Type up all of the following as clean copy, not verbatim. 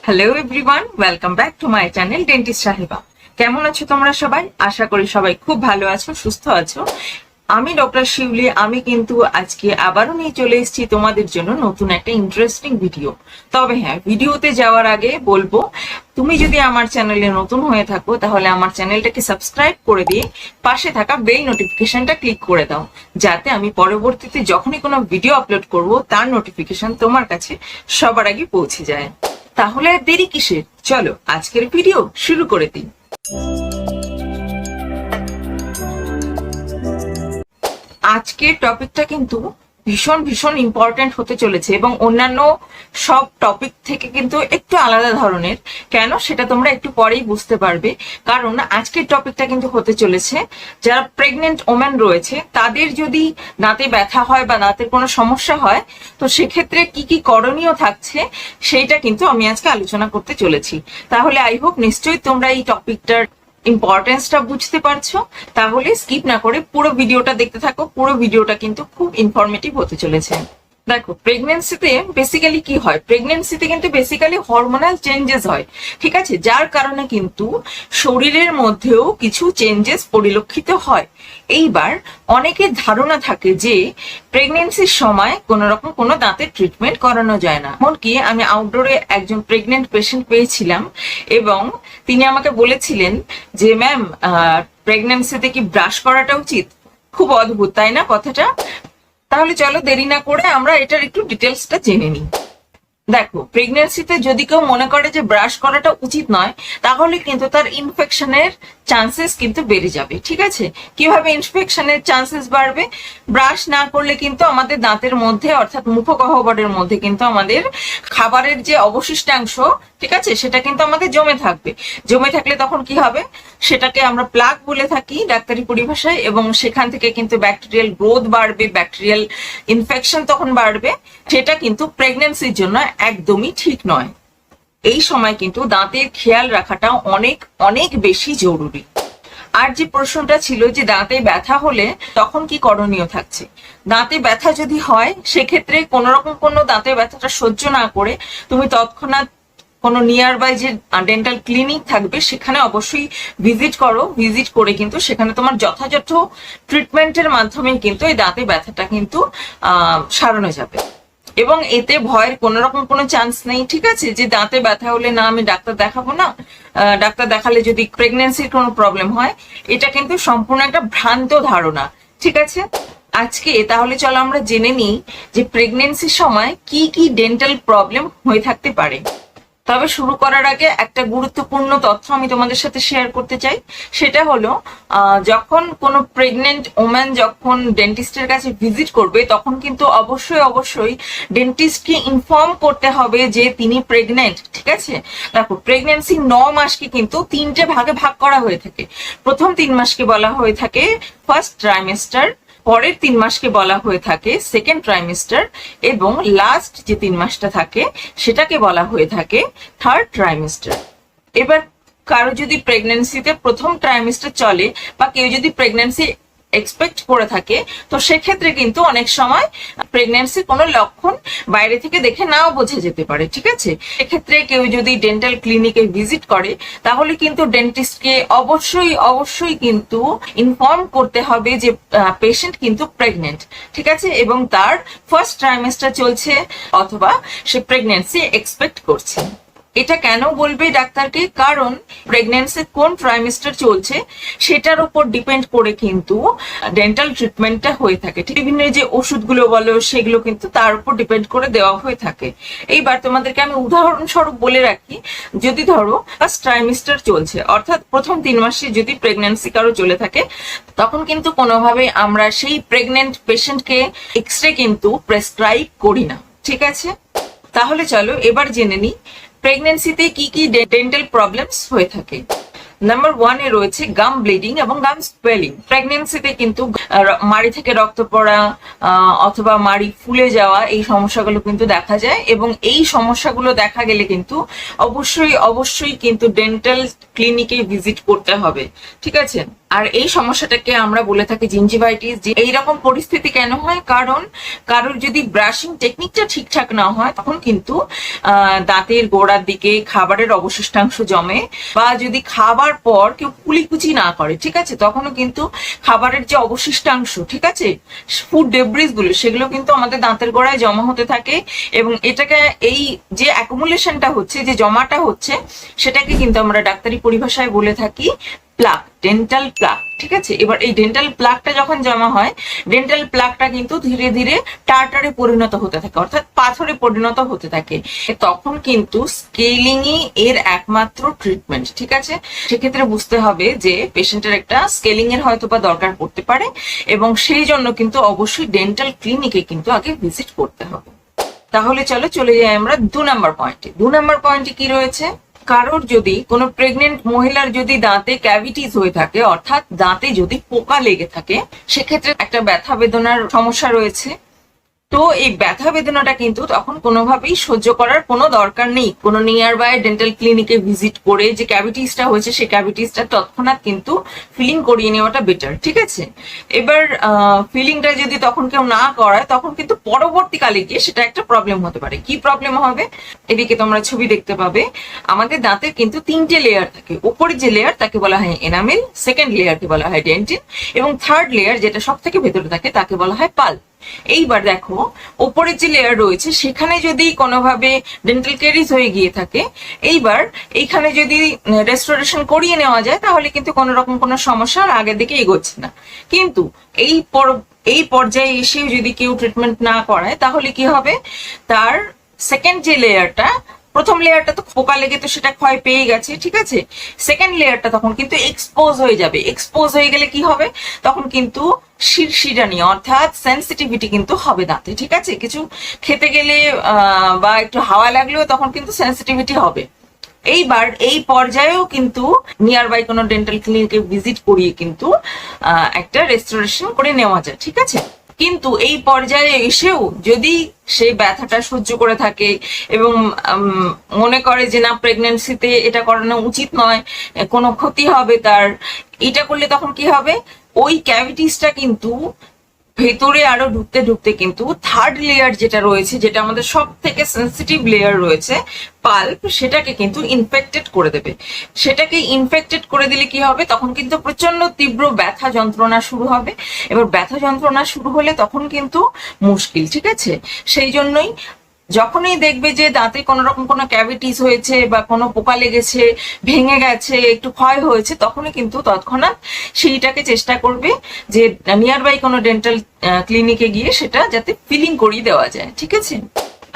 Hello everyone, welcome back to my channel dentist সাহেবা। কেমন আছো তোমরা সবাই? আশা করি সবাই খুব ভালো আছো, সুস্থ আছো। আমি ডক্টর শিউলি। আমি কিন্তু আজকে আবারও নিয়ে চলে এসেছি তোমাদের জন্য নতুন একটা ইন্টারেস্টিং ভিডিও। তবে হ্যাঁ, ভিডিওতে যাওয়ার আগে বলবো, তুমি যদি আমার চ্যানেলে নতুন হয়ে থাকো তাহলে আমার চ্যানেলটাকে সাবস্ক্রাইব করে দিয়ে পাশে থাকা বেল নোটিফিকেশনটা ক্লিক করে দাও, যাতে আমি পরবর্তীতে যখনই কোনো ভিডিও আপলোড করব তার নোটিফিকেশন তোমার কাছে সবার আগে পৌঁছে যায়। তাহলে আর দেরি কিসের, চলো আজকের ভিডিও শুরু করে দিই। আজকের টপিকটা কিন্তু ভীষণ ভীষণ ইম্পর্টেন্ট হতে চলেছে এবং অন্যান্য সব টপিক থেকে কিন্তু একটু আলাদা ধরনের। কেন সেটা তোমরা একটু পরেই বুঝতে পারবে। কারণ আজকের টপিকটা কিন্তু হতে চলেছে যারা প্রেগনেন্ট ওমেন রয়েছে তাদের যদি দাঁতে ব্যথা হয় বা দাঁতের কোনো সমস্যা হয়, তো সেক্ষেত্রে কি কি করণীয় থাকছে সেইটা কিন্তু আমি আজকে আলোচনা করতে চলেছি। তাহলে আই হোপ নিশ্চয়ই তোমরা এই টপিকটার ইম্পর্টেন্সটা বুঝতে পারছো। তাহলে স্কিপ না করে পুরো ভিডিওটা দেখতে থাকো। পুরো ভিডিওটা কিন্তু খুব ইনফরমেটিভ হতে চলেছে। দেখো, প্রেগনেন্সিতে বেসিক্যালি কি হয়? প্রেগনেন্সিতে কিন্তু বেসিক্যালি হরমোনাল চেঞ্জেস হয়, ঠিক আছে? যার কারণে কিন্তু শরীরের মধ্যেও কিছু চেঞ্জেস পরিলক্ষিত হয়। এইবার অনেকের ধারণা থাকে যে প্রেগনেন্সির সময় কোন রকম কোনো দাঁতের ট্রিটমেন্ট করানো যায় না। এমনকি আমি আউটডোরে একজন প্রেগনেন্ট পেশেন্ট পেয়েছিলাম এবং তিনি আমাকে বলেছিলেন যে ম্যাম, প্রেগনেন্সিতে কি ব্রাশ করাটা উচিত? খুব অদ্ভুত, তাই না কথাটা? তাহলে চলো দেরি না করে আমরা এটার একটু ডিটেলসটা জেনে নিই। দেখো, প্রেগনেন্সিতে যদি কেউ মনে করে যে ব্রাশ করাটা উচিত নয়, তাহলে কিন্তু তার ইনফেকশনের চান্সেস কিন্তু বেড়ে যাবে, ঠিক আছে? কিভাবে ইনফেকশনের চান্সেস বাড়বে? ব্রাশ না করলে কিন্তু আমাদের দাঁতের মধ্যে অর্থাৎ মুখগহ্বরের মধ্যে কিন্তু আমাদের খাবারের যে অবশিষ্টাংশ, ঠিক আছে, সেটা কিন্তু আমাদের জমে থাকবে। জমে থাকলে তখন কি হবে? সেটাকে আমরা প্লাক বলে থাকি ডাক্তারি পরিভাষায়, এবং সেখান থেকে কিন্তু ব্যাকটেরিয়াল গ্রোথ বাড়বে, ব্যাকটেরিয়াল ইনফেকশন তখন বাড়বে। সেটা কিন্তু প্রেগনেন্সির জন্য একদমই ঠিক নয়। এই সময় কিন্তু দাঁতের খেয়াল রাখাটা অনেক অনেক বেশি জরুরি। আর যে প্রশ্নটা ছিল যে দাঁতে ব্যথা হলে তখন কি করণীয় থাকছে? দাঁতে ব্যথা যদি হয়, সেক্ষেত্রে কোনো রকম কোনো দাঁতে ব্যথাটা সহ্য না করে তুমি তৎক্ষণাৎ কোনো নিয়ার বাই যে ডেন্টাল ক্লিনিক থাকবে সেখানে অবশ্যই ভিজিট করো। ভিজিট করে কিন্তু সেখানে তোমার যথাযথ ট্রিটমেন্টের মাধ্যমে কিন্তু এই দাঁতে ব্যথাটা কিন্তু সারানো যাবে। এবং এতে ভয়ের কোনো রকম কোনো চান্স নেই, ঠিক আছে? যে দাঁতে ব্যথা হলে না আমি ডাক্তার দেখাবো না, ডাক্তার দেখালে যদি প্রেগনেন্সির কোনো প্রবলেম হয়, এটা কিন্তু সম্পূর্ণ একটা ভ্রান্ত ধারণা, ঠিক আছে? আজকে তাহলে চলো আমরা জেনে নিই যে প্রেগনেন্সির সময় কি কি ডেন্টাল প্রবলেম হয়ে থাকতে পারে। তবে শুরু করার আগে একটা গুরুত্বপূর্ণ তথ্য আমি তোমাদের সাথে শেয়ার করতে চাই। সেটা হলো, যখন কোনো প্রেগনেন্ট ওম্যান যখন ডেন্টিস্টের কাছে ভিজিট করবে, তখন কিন্তু অবশ্যই অবশ্যই ডেন্টিস্টকে ইনফর্ম করতে হবে যে তিনি প্রেগনেন্ট, ঠিক আছে? দেখো, প্রেগনেন্সি 9 মাসকে কিন্তু 3টে ভাগে ভাগ করা হয়ে থাকে। প্রথম 3 মাসকে বলা হয়ে থাকে ফার্স্ট ট্রাইমেস্টার, পরের 3 মাসকে বলা হয়ে থাকে সেকেন্ড ট্রাইমেস্টার, এবং লাস্ট যে 3 মাসটা থাকে সেটাকে বলা হয়ে থাকে থার্ড ট্রাইমেস্টার। এবার কারো যদি প্রেগনেন্সিতে প্রথম ট্রাইমেস্টার চলে বা কেউ যদি প্রেগনেন্সি এক্সপেক্ট করে থাকে, তো সেক্ষেত্রে কিন্তু অনেক সময় প্রেগনেন্সির কোনো লক্ষণ বাইরে থেকে দেখে নাও বোঝা যেতে পারে, ঠিক আছে? সেক্ষেত্রে কেউ যদি ডেন্টাল ক্লিনিকে ভিজিট করে, তাহলে কিন্তু ডেন্টিস্টকে অবশ্যই অবশ্যই কিন্তু ইনফর্ম করতে হবে যে পেশেন্ট কিন্তু প্রেগনেন্ট, ঠিক আছে? এবং তার ফার্স্ট ট্রাইমেস্টার চলছে অথবা সে প্রেগনেন্সি এক্সপেক্ট করছে। এটা কেন বলবে ডাক্তারকে? কারণ প্রেগনেন্সি কোন ট্রাইমেস্টার চলছে সেটার উপর ডিপেন্ড করে কিন্তু ডেন্টাল ট্রিটমেন্টটা হয়ে থাকে। বিভিন্ন যে ওষুধগুলো বলো সেগুলো কিন্তু তার উপর ডিপেন্ড করে দেওয়া হয়ে থাকে। এইবার তোমাদেরকে আমি উদাহরণস্বরূপ বলে রাখি, যদি ধরো ফার্স্ট ট্রাইমেস্টার চলছে, অর্থাৎ প্রথম 3 মাসে যদি প্রেগনেন্সি কারো চলে থাকে, তখন কিন্তু কোনোভাবে আমরা সেই প্রেগনেন্ট পেশেন্টকে এক্সরে কিন্তু প্রেসক্রাইব করি না, ঠিক আছে? তাহলে চলো এবার জেনে নিই প্রেগনেন্সিতে কি কি ডেন্টাল প্রবলেমস হয়ে থাকে। নাম্বার 1 এ রয়েছে গাম ব্লিডিং এবং গাম স্পেলিং। প্রেগনেন্সিতে কিন্তু মাড়ি থেকে রক্ত পড়া অথবা মাড়ি ফুলে যাওয়া, এই সমস্যাগুলো কিন্তু দেখা যায়, এবং এই সমস্যাগুলো দেখা গেলে কিন্তু অবশ্যই অবশ্যই কিন্তু ডেন্টাল ক্লিনিকে ভিজিট করতে হবে, ঠিক আছে? আর এই সমস্যাটাকে আমরা বলে থাকি জিঞ্জিভাইটিস। যে এইরকম পরিস্থিতি কেন হয়, কারণ কারোর যদি ব্রাশিং টেকনিকটা ঠিকঠাক না হয় তখন কিন্তু দাঁতের গোড়ার দিকে খাবারের অবশিষ্টাংশ জমে, বা যদি খাবার পর কেউ কুলিকুচি না করে, ঠিক আছে, তখনও কিন্তু খাবারের যে অবশিষ্টাংশ, ঠিক আছে, ফুড ডেব্রিজ গুলো, সেগুলো কিন্তু আমাদের দাঁতের গোড়ায় জমা হতে থাকে। এবং এটাকে এই যে অ্যাকুমুলেশনটা হচ্ছে, যে জমাটা হচ্ছে, সেটাকে কিন্তু আমরা ডাক্তারি পরিভাষায় বলে থাকি প্লাক, ডেন্টাল প্লাক, ঠিক আছে। এবার এই ডেন্টাল প্লাকটা যখন জমা হয়, ডেন্টাল প্লাকটা কিন্তু ধীরে ধীরে টার্টারে পরিণত হতে থাকে, অর্থাৎ পাথরে পরিণত হতে থাকে। তখন কিন্তু স্কেলিংই এর একমাত্র ট্রিটমেন্ট, ঠিক আছে। সেক্ষেত্রে বুঝতে হবে যে পেশেন্টের একটা স্কেলিং এর হয়তো বা দরকার পড়তে পারে, এবং সেই জন্য কিন্তু অবশ্যই ডেন্টাল ক্লিনিকে কিন্তু আগে ভিজিট করতে হবে। তাহলে চলে যাই আমরা 2 নম্বর পয়েন্টে। 2 নম্বর পয়েন্টে কি রয়েছে, কারোর যদি কোনো প্রেগনেন্ট মহিলার যদি দাঁতে ক্যাভিটিস হয়ে থাকে, অর্থাৎ দাঁতে যদি পোকা লেগে থাকে, সেক্ষেত্রে একটা ব্যথা বেদনার সমস্যা রয়েছে। তো এই ব্যথা বেদনাটা কিন্তু তখন কোনোভাবেই সহ্য করার কোনো দরকার নেই। কোনো নিয়ার বাই ডেন্টাল ক্লিনিকে ভিজিট করে যে ক্যাভিটিসটা হয়েছে সেই ক্যাভিটিসটা তৎক্ষণাৎ কিন্তু ফিলিং করিয়ে নেওয়াটা বেটার, ঠিক আছে। এবার ফিলিংটা যদি তখন কেউ না করায়, তখন কিন্তু পরবর্তীকালে গিয়ে সেটা একটা প্রবলেম হতে পারে। কি প্রবলেম হবে, এদিকে তোমরা ছবি দেখতে পাবে। আমাদের দাঁতের কিন্তু 3টে লেয়ার থাকে। উপরের যে লেয়ার তাকে বলা হয় এনামেল, সেকেন্ড লেয়ারকে বলা হয় ডেন্টিন, এবং থার্ড লেয়ার যেটা সব থেকে ভেতরে থাকে তাকে বলা হয় পাল্প। এইবার দেখো, উপরের যে লেয়ার রয়েছে সেখানে যদি কোনোভাবে ডেন্টাল ক্যারিজ হয়ে গিয়ে থাকে, এইবার এইখানে যদি রেস্টোরেশন করিয়ে নেওয়া যায়, তাহলে কিন্তু কোনো রকম কোনো সমস্যা আগের দিকে এগোচ্ছে না। কিন্তু এই পর্যায়ে এসে যদি কেউ ট্রিটমেন্ট না করায়, তাহলে কি হবে, তার সেকেন্ড যে লেয়ারটা, প্রথম লেয়ারটা তো পোকা লেগে তো সেটা ক্ষয় পেয়ে গেছে, ঠিক আছে। সেকেন্ড লেয়ারটা তখন কিন্তু এক্সপোজ হয়ে যাবে। এক্সপোজ হয়ে গেলে কি হবে, তখন কিন্তু শিরশিরানি অর্থাৎ সেন্সিটিভিটি কিন্তু হবে দাঁতে, ঠিক আছে। কিছু খেতে গেলে বা একটু হাওয়া লাগলেও তখন কিন্তু সেন্সিটিভিটি হবে। এইবার এই পর্যায়েও কিন্তু নিয়ার বাই কোনো ডেন্টাল ক্লিনিকে ভিজিট করিয়ে কিন্তু একটা রেস্টোরেশন করে নেওয়া যায়, ঠিক আছে। কিন্তু এই পর্যায়ে এসেও যদি সেই ব্যথাটা সহ্য করে থাকে এবং মনে করে যে না, প্রেগন্যান্সিতে এটা করানো উচিত নয়, কোনো ক্ষতি হবে তার, এটা করলে তখন কি হবে, ওই ক্যাভিটিসটা কিন্তু ভেতরে আরো ঢুকতে ঢুকতে কিন্তু থার্ড লেয়ার যেটা রয়েছে, যেটা আমাদের সব থেকে সেন্সিটিভ লেয়ার রয়েছে পাল্প, সেটাকে কিন্তু ইনফেক্টেড করে দেবে। সেটাকে ইনফেক্টেড করে দিলে কি হবে, তখন কিন্তু প্রচন্ড তীব্র ব্যথা যন্ত্রণা শুরু হবে। এবার ব্যথা যন্ত্রণা শুরু হলে তখন কিন্তু মুশকিল, ঠিক আছে। সেই জন্যই যখনই দেখবে যে দাঁতে কোনো রকম কোনো ক্যাভিটিস হয়েছে বা কোনো পোকা লেগেছে, ভেঙে গেছে, একটু ক্ষয় হয়েছে, তখনই কিন্তু তৎক্ষণাৎ সেইটাকে চেষ্টা করবে যে নিয়ার বাই কোনো ডেন্টাল ক্লিনিকে গিয়ে সেটা যাতে ফিলিং করিয়ে দেওয়া যায়, ঠিক আছে।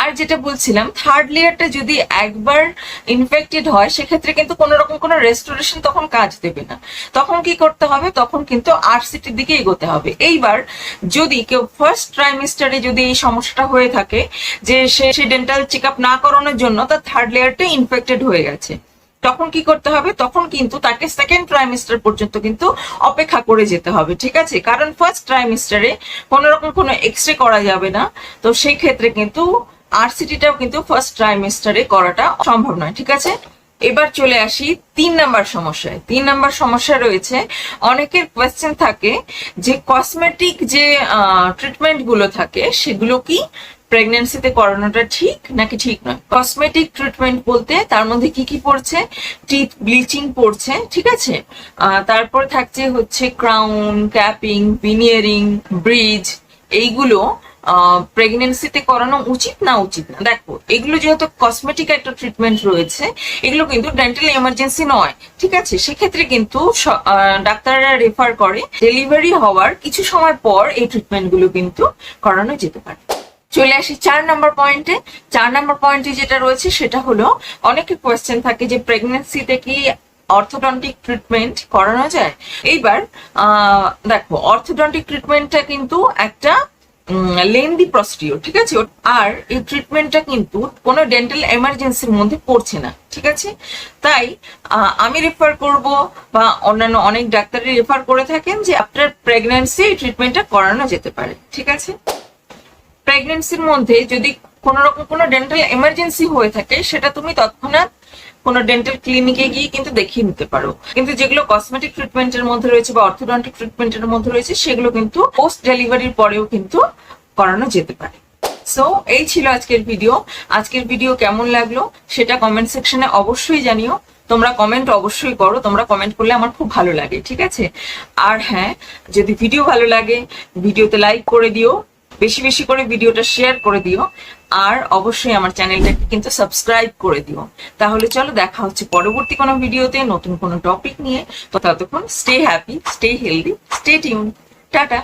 আর যেটা বলছিলাম, থার্ড লেয়ারটা যদি একবার ইনফেক্টেড হয়, সেক্ষেত্রে কিন্তু কোনো রকম কোনো রেস্টোরেশন তখন কাজ দেবে না। তখন কি করতে হবে, তখন কিন্তু আরসিটির দিকে এগোতে হবে। এইবার যদি কেউ ফার্স্ট ট্রাইমিস্টারে যদি এই সমস্যাটা হয়ে থাকে যে সে ডেন্টাল চেক আপ না করানোর জন্য তার থার্ড লেয়ারটা ইনফেক্টেড হয়ে গেছে, তখন কি করতে হবে, তখন কিন্তু তাকে সেকেন্ড ট্রাইমিস্টার পর্যন্ত কিন্তু অপেক্ষা করে যেতে হবে, ঠিক আছে। কারণ ফার্স্ট ট্রাইমিস্টারে কোনো রকম কোনো এক্সরে করা যাবে না, তো সেই ক্ষেত্রে কিন্তু আরসিটিটাও কিন্তু ফার্স্ট ট্রাইমিস্টারে করাটা সম্ভব নয়, ঠিক আছে। এবার চলে আসি 3 নাম্বার সমস্যায়। 3 নাম্বার সমস্যা রয়েছে, অনেকের কোয়েশ্চেন থাকে যে কসমেটিক যে ট্রিটমেন্ট গুলো থাকে সেগুলো কি প্রেগন্যান্সিতে করানোটা ঠিক নাকি ঠিক নয়। কসমেটিক ট্রিটমেন্ট বলতে তার মধ্যে কি কি পড়ছে, টিথ ব্লিচিং পড়ছে, ঠিক আছে। তারপর থাকছে হচ্ছে ক্রাউন, ক্যাপিং, ভিনিয়ারিং, ব্রিজ, এইগুলো প্রেগনেন্সিতে করানো উচিত না উচিত না। দেখো, এগুলো যেহেতু কসমেটিক একটা ট্রিটমেন্ট রয়েছে, এগুলো কিন্তু ডেন্টাল এমার্জেন্সি নয়, ঠিক আছে। সেক্ষেত্রে কিন্তু ডাক্তাররা রেফার করে ডেলিভারি হওয়ার কিছু সময় পর এই ট্রিটমেন্ট গুলো কিন্তু করানো যেতে পারে। চলে আসি 4 নাম্বার পয়েন্টে। 4 নাম্বার পয়েন্টে যেটা রয়েছে সেটা হলো, অনেকে কোয়েশ্চেন থাকে যে প্রেগনেন্সিতে কি অর্থোডন্টিক ট্রিটমেন্ট করানো যায়। এইবার দেখো, অর্থোডন্টিক ট্রিটমেন্টটা কিন্তু একটা লেন্দি প্রসিডিওর, ঠিক আছে। আর এই ট্রিটমেন্টটা কিন্তু কোনো ডেন্টাল এমার্জেন্সির মধ্যে পড়ছে না, ঠিক আছে। তাই আমি রেফার করব বা অন্যান্য অনেক ডাক্তারই রেফার করে থাকেন যে আফটার প্রেগন্যান্সি এই ট্রিটমেন্টটা করানো যেতে পারে, ঠিক আছে। প্রেগন্যান্সির মধ্যে যদি কোনো রকম কোনো ডেন্টাল এমার্জেন্সি হয়ে থাকে, সেটা তুমি তৎক্ষণাৎ কোনো ডেন্টাল ক্লিনিকে গিয়ে কিন্তু দেখিয়ে নিতে পারো। কিন্তু যেগুলো কসমেটিক ট্রিটমেন্টের মধ্যে রয়েছে বা অর্থোডন্টিক ট্রিটমেন্টের মধ্যে রয়েছে সেগুলো কিন্তু পোস্ট ডেলিভারির পরেও কিন্তু করানো যেতে পারে। সো এই ছিল আজকের ভিডিও। আজকের ভিডিও কেমন লাগলো সেটা কমেন্ট সেকশনে অবশ্যই জানিও। তোমরা কমেন্ট অবশ্যই করো, তোমরা কমেন্ট করলে আমার খুব ভালো লাগে, ঠিক আছে? আর হ্যাঁ, যদি ভিডিও ভালো লাগে ভিডিওতে লাইক করে দিও, বেশি বেশি করে ভিডিওটা শেয়ার করে দিও, আর অবশ্যই আমার চ্যানেলটাকে কিন্তু সাবস্ক্রাইব করে দিও। তাহলে চলো দেখা হচ্ছে পরবর্তী কোনো ভিডিওতে নতুন কোনো টপিক নিয়ে। তো ততক্ষণ stay happy, stay healthy, stay tune. Tata.